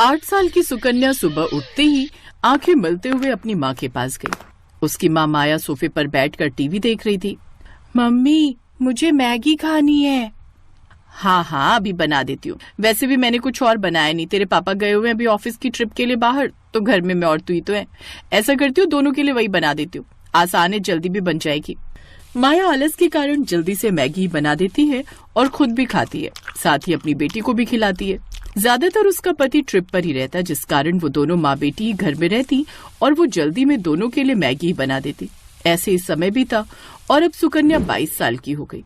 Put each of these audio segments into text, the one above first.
8 साल की सुकन्या सुबह उठते ही आंखें मलते हुए अपनी माँ के पास गई। उसकी माँ माया सोफे पर बैठकर टीवी देख रही थी। मम्मी, मुझे मैगी खानी है। हाँ हाँ, अभी बना देती हूँ। वैसे भी मैंने कुछ और बनाया नहीं, तेरे पापा गए हुए हैं अभी ऑफिस की ट्रिप के लिए बाहर, तो घर में मैं और तू ही तो है। ऐसा करती हूँ, दोनों के लिए वही बना देती हूँ, आसान है, जल्दी भी बन जाएगी। माया आलस के कारण जल्दी से मैगी बना देती है और खुद भी खाती है, साथ ही अपनी बेटी को भी खिलाती है। ज्यादातर उसका पति ट्रिप पर ही रहता, जिस कारण वो दोनों माँ बेटी ही घर में रहती और वो जल्दी में दोनों के लिए मैगी बना देती। ऐसे ही समय बीता और अब सुकन्या 22 साल की हो गई।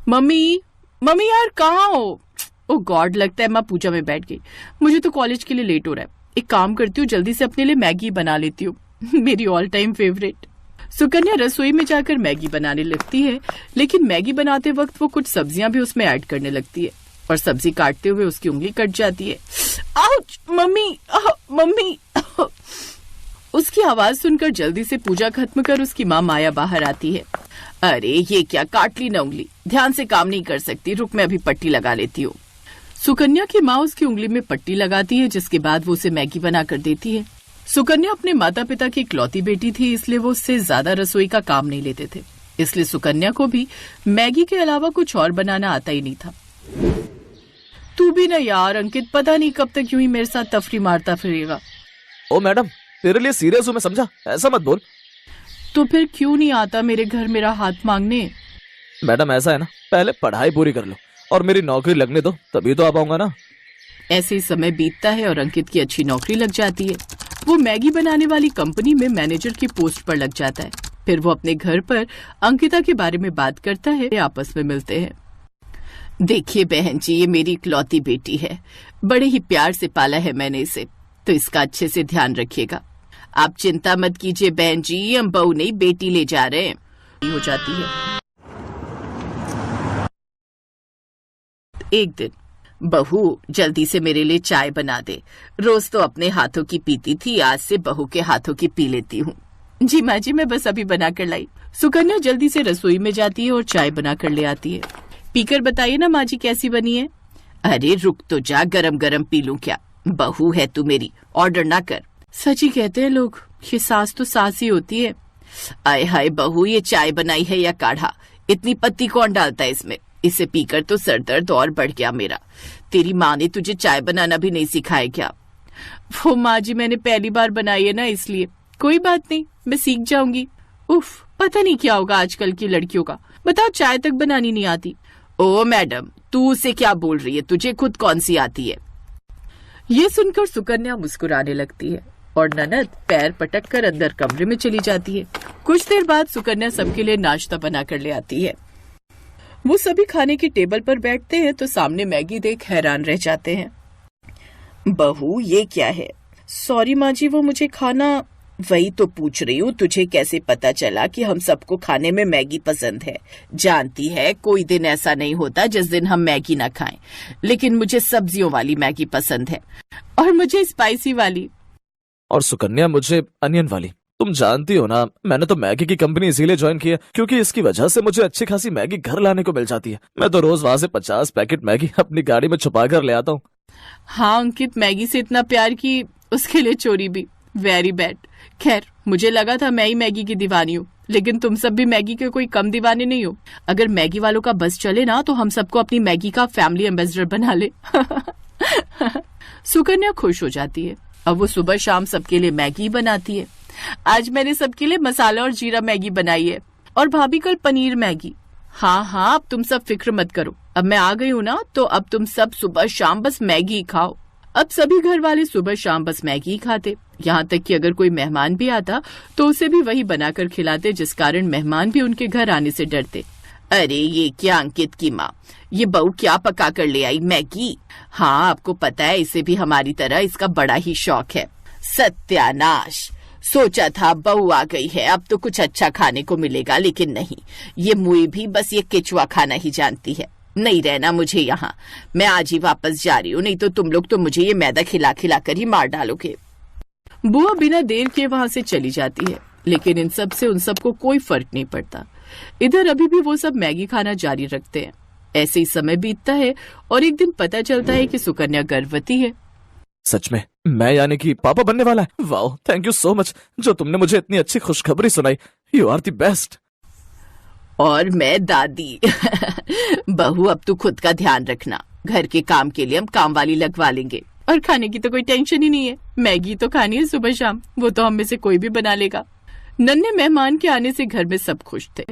मम्मी मम्मी यार, कहाँ हो? ओ गॉड, लगता है माँ पूजा में बैठ गई। मुझे तो कॉलेज के लिए लेट हो रहा है। एक काम करती हूँ, जल्दी से अपने लिए मैगी बना लेती हूँ। मेरी ऑल टाइम फेवरेट। सुकन्या रसोई में जाकर मैगी बनाने लगती है, लेकिन मैगी बनाते वक्त वो कुछ सब्जियां भी उसमें ऐड करने लगती है और सब्जी काटते हुए उसकी उंगली कट जाती है। Ouch mummy, mummy. उसकी आवाज सुनकर जल्दी से पूजा खत्म कर उसकी माँ माया बाहर आती है। अरे ये क्या, काट ली ना उंगली, ध्यान से काम नहीं कर सकती, रुक मैं अभी पट्टी लगा लेती हूँ। सुकन्या की माँ उसकी उंगली में पट्टी लगाती है, जिसके बाद वो उसे मैगी बना कर देती है। सुकन्या अपने माता पिता की इकलौती बेटी थी, इसलिए वो उससे ज्यादा रसोई का काम नहीं लेते थे, इसलिए सुकन्या को भी मैगी के अलावा कुछ और बनाना आता ही नहीं था। तू भी ना यार अंकित, पता नहीं कब तक यूं ही मेरे साथ तफरी मारता फिरेगा। ओ मैडम, तेरे लिए सीरियस हूँ मैं, समझा? ऐसा मत बोल। तो फिर क्यों नहीं आता मेरे घर मेरा हाथ मांगने? मैडम ऐसा है ना, पहले पढ़ाई पूरी कर लो और मेरी नौकरी लगने दो, तभी तो आ पाऊंगा ना। ऐसे ही समय बीतता है और अंकित की अच्छी नौकरी लग जाती है। वो मैगी बनाने वाली कंपनी में मैनेजर की पोस्ट पर लग जाता है। फिर वो अपने घर पर अंकिता के बारे में बात करता है, आपस में मिलते हैं। देखिए बहन जी, ये मेरी इकलौती बेटी है, बड़े ही प्यार से पाला है मैंने इसे, तो इसका अच्छे से ध्यान रखिएगा। आप चिंता मत कीजिए बहन जी, हम बहू नहीं बेटी ले जा रहे हैं। हो जाती है। एक दिन, बहू जल्दी से मेरे लिए चाय बना दे, रोज तो अपने हाथों की पीती थी, आज से बहू के हाथों की पी लेती हूँ। जी माँ जी, मैं बस अभी बना कर लाई। सुकन्या जल्दी से रसोई में जाती है और चाय बना कर ले आती है। पीकर बताइए ना माँ जी कैसी बनी है। अरे रुक तो जा, गरम गरम पी लूं क्या, बहू है तू मेरी, ऑर्डर ना कर। सच ही कहते हैं लोग, ये सास तो सास ही होती है। आय हाय बहू, ये चाय बनाई है या काढ़ा, इतनी पत्ती कौन डालता है इसमें, इसे पीकर तो सर दर्द और बढ़ गया मेरा। तेरी माँ ने तुझे चाय बनाना भी नहीं सिखाया क्या? वो माँ जी, मैंने पहली बार बनाई है ना, इसलिए। कोई बात नहीं, मैं सीख जाऊंगी। उफ, पता नहीं क्या होगा आजकल की लड़कियों का, बताओ चाय तक बनानी नहीं आती। ओ मैडम, तू उसे क्या बोल रही है, तुझे खुद कौन सी आती है? ये सुनकर सुकन्या मुस्कुराने लगती है और ननद पैर पटक कर अंदर कमरे में चली जाती है। कुछ देर बाद सुकन्या सबके लिए नाश्ता बना कर ले आती है। वो सभी खाने की टेबल पर बैठते हैं तो सामने मैगी देख हैरान रह जाते हैं। बहू ये क्या है? सॉरी माँ जी, वो मुझे खाना। वही तो पूछ रही हूँ, तुझे कैसे पता चला कि हम सबको खाने में मैगी पसंद है? जानती है कोई दिन ऐसा नहीं होता जिस दिन हम मैगी ना खाएं, लेकिन मुझे सब्जियों वाली मैगी पसंद है और मुझे स्पाइसी वाली। और सुकन्या मुझे अनियन वाली। तुम जानती हो ना, मैंने तो मैगी की कंपनी इसीलिए ज्वाइन की है क्योंकि इसकी वजह से मुझे अच्छी खासी मैगी घर लाने को मिल जाती है। मैं तो रोज वहाँ से 50 पैकेट मैगी अपनी गाड़ी में छुपा कर ले आता हूँ। हाँ अंकित, मैगी से इतना प्यार की उसके लिए चोरी भी, वेरी बैड। खैर, मुझे लगा था मैं ही मैगी की दीवानी हूँ, लेकिन तुम सब भी मैगी के कोई कम दीवाने नहीं हो। अगर मैगी वालों का बस चले ना तो हम सबको अपनी मैगी का फैमिली एम्बेसडर बना ले। सुकन्या खुश हो जाती है। अब वो सुबह शाम सबके लिए मैगी बनाती है। आज मैंने सबके लिए मसाला और जीरा मैगी बनाई है और भाभी कल पनीर मैगी। हाँ हाँ, अब तुम सब फिक्र मत करो, अब मैं आ गई हूँ ना, तो अब तुम सब सुबह शाम बस मैगी ही खाओ। अब सभी घर वाले सुबह शाम बस मैगी ही खाते, यहाँ तक कि अगर कोई मेहमान भी आता तो उसे भी वही बनाकर खिलाते, जिस कारण मेहमान भी उनके घर आने से डरते। अरे ये क्या अंकित की माँ, ये बहू क्या पका कर ले आई, मैगी? हाँ आपको पता है, इसे भी हमारी तरह इसका बड़ा ही शौक है। सत्यानाश, सोचा था बहू आ गई है अब तो कुछ अच्छा खाने को मिलेगा, लेकिन नहीं, ये मुई भी बस ये केचुआ खाना ही जानती है। नहीं रहना मुझे यहाँ, मैं आज ही वापस जा रही हूँ, नहीं तो तुम लोग तो मुझे ये मैदा खिला खिला कर ही मार डालोगे। बुआ बिना देर के वहां से चली जाती है, लेकिन इन सब से उन सबको कोई फर्क नहीं पड़ता। इधर अभी भी वो सब मैगी खाना जारी रखते हैं। ऐसे ही समय बीतता है और एक दिन पता चलता है कि सुकन्या गर्भवती है। सच में मैं यानी कि पापा बनने वाला है? वाह, थैंक यू सो मच जो तुमने मुझे इतनी अच्छी खुशखबरी सुनाई। You are the best. और मैं दादी। बहू, अब तू खुद का ध्यान रखना। घर के काम के लिए हम काम वाली लगवा लेंगे और खाने की तो कोई टेंशन ही नहीं है। मैगी तो खानी है सुबह शाम, वो तो हम में से कोई भी बना लेगा। नन्हे मेहमान के आने से घर में सब खुश थे।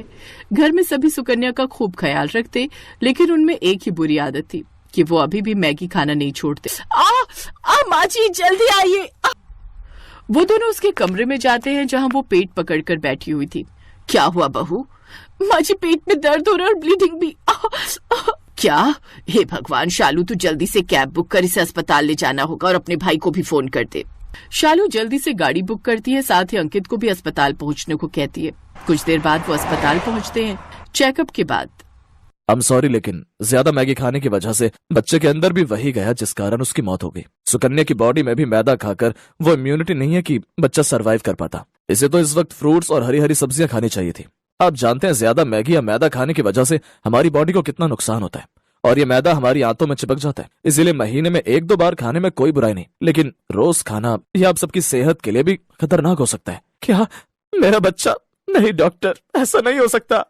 घर में सभी सुकन्या का खूब ख्याल रखते, लेकिन उनमें एक ही बुरी आदत थी कि वो अभी भी मैगी खाना नहीं छोड़ते। माँ जी जल्दी आइए। वो दोनों उसके कमरे में जाते हैं जहाँ वो पेट पकड़कर बैठी हुई थी। क्या हुआ बहू? माँ जी पेट में दर्द हो रहा है और ब्लीडिंग भी। क्या? हे भगवान शालू, तू जल्दी से कैब बुक कर, इसे अस्पताल ले जाना होगा और अपने भाई को भी फोन कर दे। शालू जल्दी से गाड़ी बुक करती है, साथ ही अंकित को भी अस्पताल पहुंचने को कहती है। कुछ देर बाद वो अस्पताल पहुंचते हैं। चेकअप के बाद आई एम सॉरी, लेकिन ज्यादा मैगी खाने की वजह से बच्चे के अंदर भी वही गया जिस कारण उसकी मौत हो गई। सुकन्या की बॉडी में भी मैदा खाकर वो इम्यूनिटी नहीं है कि बच्चा सरवाइव कर पाता। इसे तो इस वक्त फ्रूट्स और हरी हरी सब्जियां खानी चाहिए थी। आप जानते हैं ज्यादा मैगी या मैदा खाने की वजह से हमारी बॉडी को कितना नुकसान होता है, और ये मैदा हमारी आंतों में चिपक जाता है। इसीलिए महीने में 1-2 बार खाने में कोई बुराई नहीं, लेकिन रोज खाना यह आप सबकी सेहत के लिए भी खतरनाक हो सकता है। क्या मेरा बच्चा? नहीं डॉक्टर, ऐसा नहीं हो सकता।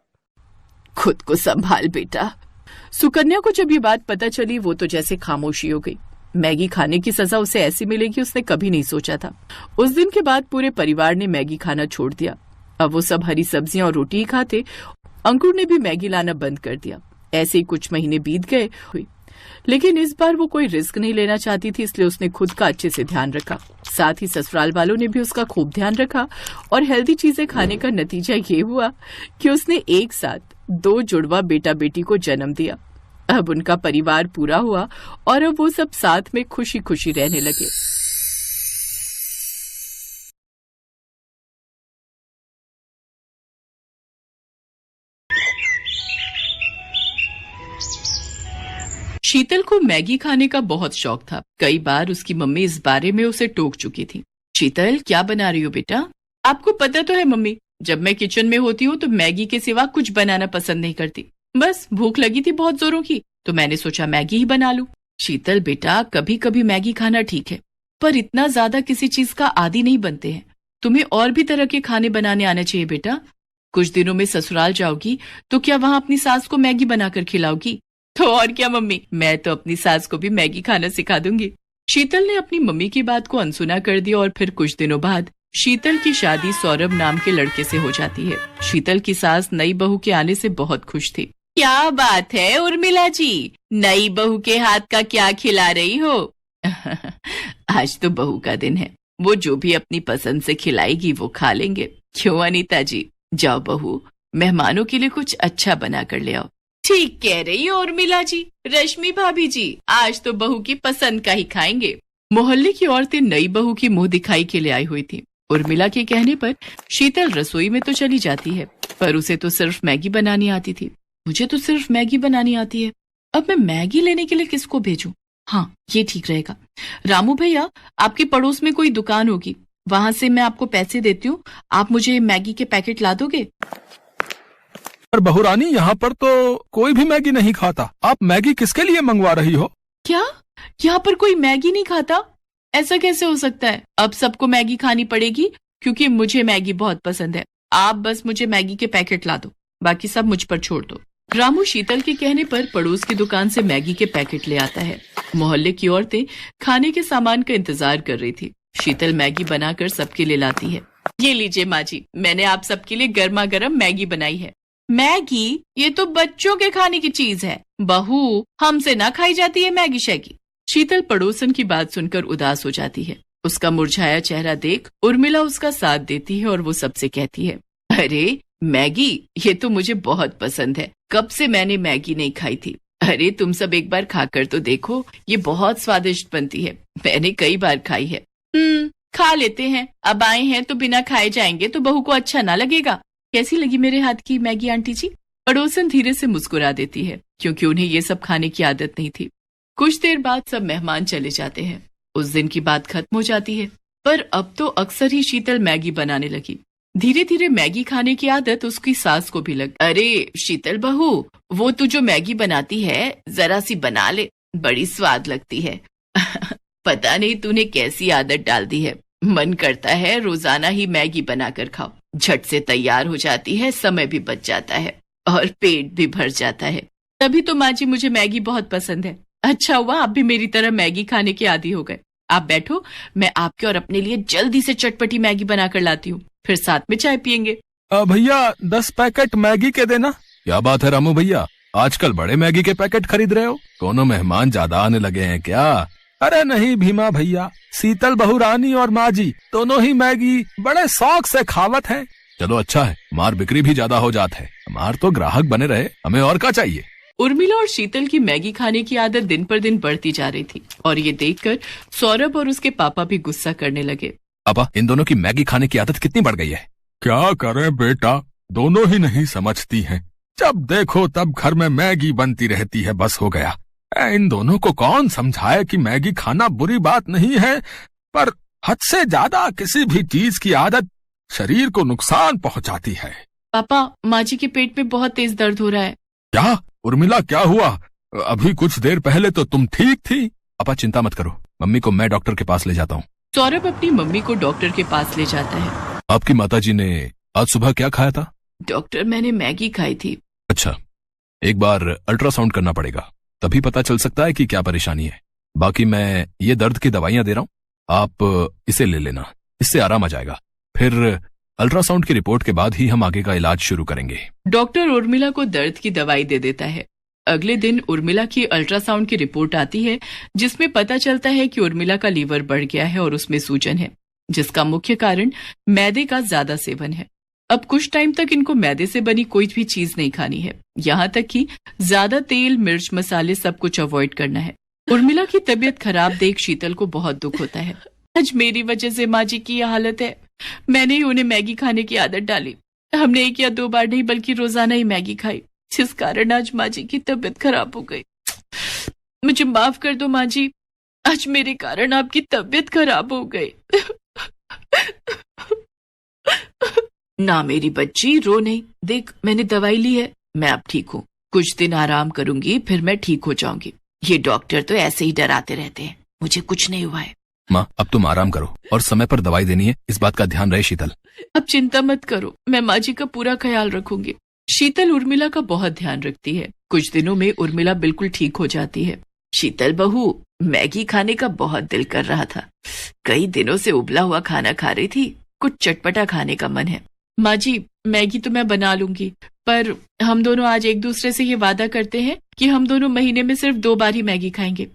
खुद को संभाल बेटा। सुकन्या को जब ये बात पता चली वो तो जैसे खामोशी हो गई। मैगी खाने की सजा उसे ऐसी मिलेगी उसने कभी नहीं सोचा था। उस दिन के बाद पूरे परिवार ने मैगी खाना छोड़ दिया। अब वो सब हरी सब्जियां और रोटी ही खाते। अंकुर ने भी मैगी लाना बंद कर दिया। ऐसे ही कुछ महीने बीत गए हुई, लेकिन इस बार वो कोई रिस्क नहीं लेना चाहती थी, इसलिए उसने खुद का अच्छे से ध्यान रखा। साथ ही ससुराल वालों ने भी उसका खूब ध्यान रखा और हेल्दी चीजें खाने का नतीजा ये हुआ कि उसने एक साथ 2 जुड़वा बेटा बेटी को जन्म दिया। अब उनका परिवार पूरा हुआ और अब वो सब साथ में खुशी खुशी रहने लगे। शीतल को मैगी खाने का बहुत शौक था। कई बार उसकी मम्मी इस बारे में उसे टोक चुकी थी। शीतल, क्या बना रही हो बेटा? आपको पता तो है मम्मी, जब मैं किचन में होती हूँ तो मैगी के सिवा कुछ बनाना पसंद नहीं करती। बस भूख लगी थी बहुत जोरों की, तो मैंने सोचा मैगी ही बना लूं। शीतल बेटा, कभी कभी मैगी खाना ठीक है, पर इतना ज्यादा किसी चीज का आदी नहीं बनते हैं। तुम्हें और भी तरह के खाने बनाने आने चाहिए बेटा। कुछ दिनों में ससुराल जाओगी तो क्या वहाँ अपनी सास को मैगी बनाकर खिलाओगी? तो और क्या मम्मी, मैं तो अपनी सास को भी मैगी खाना सिखा दूंगी। शीतल ने अपनी मम्मी की बात को अनसुना कर दिया और फिर कुछ दिनों बाद शीतल की शादी सौरभ नाम के लड़के से हो जाती है। शीतल की सास नई बहू के आने से बहुत खुश थी। क्या बात है उर्मिला जी, नई बहू के हाथ का क्या खिला रही हो? आज तो बहू का दिन है, वो जो भी अपनी पसंद से खिलाएगी वो खा लेंगे। क्यों अनीता जी? जाओ बहू, मेहमानों के लिए कुछ अच्छा बना कर ले आओ। ठीक कह रही हो उर्मिला जी। रश्मि भाभी जी, आज तो बहू की पसंद का ही खाएंगे। मोहल्ले की औरतें नई बहू की मुंह दिखाई के लिए आई हुई थी। उर्मिला के कहने पर शीतल रसोई में तो चली जाती है, पर उसे तो सिर्फ मैगी बनानी आती थी। मुझे तो सिर्फ मैगी बनानी आती है, अब मैं मैगी लेने के लिए किसको भेजूं? हाँ, ये ठीक रहेगा। रामू भैया, आपके पड़ोस में कोई दुकान होगी, वहां से मैं आपको पैसे देती हूँ, आप मुझे मैगी के पैकेट ला दोगे? पर बहुरानी, यहाँ पर तो कोई भी मैगी नहीं खाता। आप मैगी किसके लिए मंगवा रही हो? क्या यहाँ पर कोई मैगी नहीं खाता? ऐसा कैसे हो सकता है? अब सबको मैगी खानी पड़ेगी क्योंकि मुझे मैगी बहुत पसंद है। आप बस मुझे मैगी के पैकेट ला दो, बाकी सब मुझ पर छोड़ दो। रामू शीतल के कहने पर पड़ोस की दुकान से मैगी के पैकेट ले आता है। मोहल्ले की औरतें खाने के सामान का इंतजार कर रही थी। शीतल मैगी बनाकर सबके लिए लाती है। ये लीजिए माँ जी, मैंने आप सबके लिए गर्मा गर्म मैगी बनाई है। मैगी? ये तो बच्चों के खाने की चीज है बहू, हमसे ना खाई जाती है मैगी शैगी। शीतल पड़ोसन की बात सुनकर उदास हो जाती है। उसका मुरझाया चेहरा देख उर्मिला उसका साथ देती है और वो सबसे कहती है, अरे मैगी, ये तो मुझे बहुत पसंद है, कब से मैंने मैगी नहीं खाई थी। अरे तुम सब एक बार खाकर तो देखो, ये बहुत स्वादिष्ट बनती है, मैंने कई बार खाई है। खा लेते हैं, अब आए हैं तो बिना खाए जाएंगे तो बहू को अच्छा ना लगेगा। कैसी लगी मेरे हाथ की मैगी आंटी जी? पड़ोसन धीरे से मुस्कुरा देती है, क्योंकि उन्हें ये सब खाने की आदत नहीं थी। कुछ देर बाद सब मेहमान चले जाते हैं। उस दिन की बात खत्म हो जाती है, पर अब तो अक्सर ही शीतल मैगी बनाने लगी। धीरे धीरे मैगी खाने की आदत उसकी सास को भी लगी। अरे शीतल बहू, वो तू जो मैगी बनाती है जरा सी बना ले, बड़ी स्वाद लगती है। पता नहीं तूने कैसी आदत डाल दी है। मन करता है रोजाना ही मैगी बनाकर खाओ। झट से तैयार हो जाती है, समय भी बच जाता है और पेट भी भर जाता है। तभी तो माँ जी मुझे मैगी बहुत पसंद है। अच्छा हुआ आप भी मेरी तरह मैगी खाने के आदी हो गए। आप बैठो, मैं आपके और अपने लिए जल्दी से चटपटी मैगी बनाकर लाती हूँ, फिर साथ में चाय पियेंगे। भैया 10 पैकेट मैगी के देना। क्या बात है रामू भैया, आजकल बड़े मैगी के पैकेट खरीद रहे हो? कोनो मेहमान ज्यादा आने लगे हैं क्या? अरे नहीं भीमा भैया, शीतल बहू रानी और माँ जी दोनों ही मैगी बड़े शौक से खावत हैं। चलो अच्छा है, हमार बिक्री भी ज्यादा हो जात है। हमार तो ग्राहक बने रहे, हमें और क्या चाहिए। उर्मिला और शीतल की मैगी खाने की आदत दिन पर दिन बढ़ती जा रही थी और ये देखकर सौरभ और उसके पापा भी गुस्सा करने लगे। पापा, इन दोनों की मैगी खाने की आदत कितनी बढ़ गई है। क्या करें बेटा, दोनों ही नहीं समझती हैं। जब देखो तब घर में मैगी बनती रहती है, बस हो गया। इन दोनों को कौन समझाए कि मैगी खाना बुरी बात नहीं है, पर हद से ज्यादा किसी भी चीज की आदत शरीर को नुकसान पहुंचाती है। पापा, माँ जी के पेट में बहुत तेज दर्द हो रहा है। क्या उर्मिला, क्या हुआ? अभी कुछ देर पहले तो तुम ठीक थी। पापा चिंता मत करो, मम्मी को मैं डॉक्टर के पास ले जाता हूँ। सौरभ अपनी मम्मी को डॉक्टर के पास ले जाता है। आपकी माताजी ने आज सुबह क्या खाया था? डॉक्टर, मैंने मैगी खाई थी। अच्छा, एक बार अल्ट्रासाउंड करना पड़ेगा, तभी पता चल सकता है कि क्या परेशानी है। बाकी मैं ये दर्द की दवाइयां दे रहा हूँ, आप इसे ले लेना, इससे आराम आ जाएगा। फिर अल्ट्रासाउंड की रिपोर्ट के बाद ही हम आगे का इलाज शुरू करेंगे। डॉक्टर उर्मिला को दर्द की दवाई दे देता है। अगले दिन उर्मिला की अल्ट्रासाउंड की रिपोर्ट आती है, जिसमें पता चलता है कि उर्मिला का लीवर बढ़ गया है और उसमें सूजन है, जिसका मुख्य कारण मैदे का ज्यादा सेवन है। अब कुछ टाइम तक इनको मैदे से बनी कोई भी चीज नहीं खानी है, यहाँ तक कि ज्यादा तेल, मिर्च, मसाले सब कुछ अवॉइड करना है। उर्मिला की तबीयत खराब देख शीतल को बहुत दुख होता है। आज मेरी वजह से माँ जी की यह हालत है। मैंने ही उन्हें मैगी खाने की आदत डाली। हमने 1 या 2 बार नहीं बल्कि रोजाना ही मैगी खाई, जिस कारण आज माँ जी की तबीयत खराब हो गई। मुझे माफ कर दो माँ जी, आज मेरे कारण आपकी तबीयत खराब हो गई। ना मेरी बच्ची, रो नहीं। देख, मैंने दवाई ली है, मैं अब ठीक हूँ। कुछ दिन आराम करूंगी, फिर मैं ठीक हो जाऊंगी। ये डॉक्टर तो ऐसे ही डराते रहते हैं, मुझे कुछ नहीं हुआ है। माँ, अब तुम आराम करो और समय पर दवाई देनी है, इस बात का ध्यान रहे शीतल। अब चिंता मत करो, मैं माँ जी का पूरा ख्याल रखूंगी। शीतल उर्मिला का बहुत ध्यान रखती है। कुछ दिनों में उर्मिला बिल्कुल ठीक हो जाती है। शीतल बहू, मैगी खाने का बहुत दिल कर रहा था। कई दिनों से उबला हुआ खाना खा रही थी, कुछ चटपटा खाने का मन है। माँ जी, मैगी तो मैं बना लूंगी, पर हम दोनों आज एक दूसरे से ये वादा करते हैं कि हम दोनों महीने में सिर्फ 2 बार ही मैगी खाएंगे।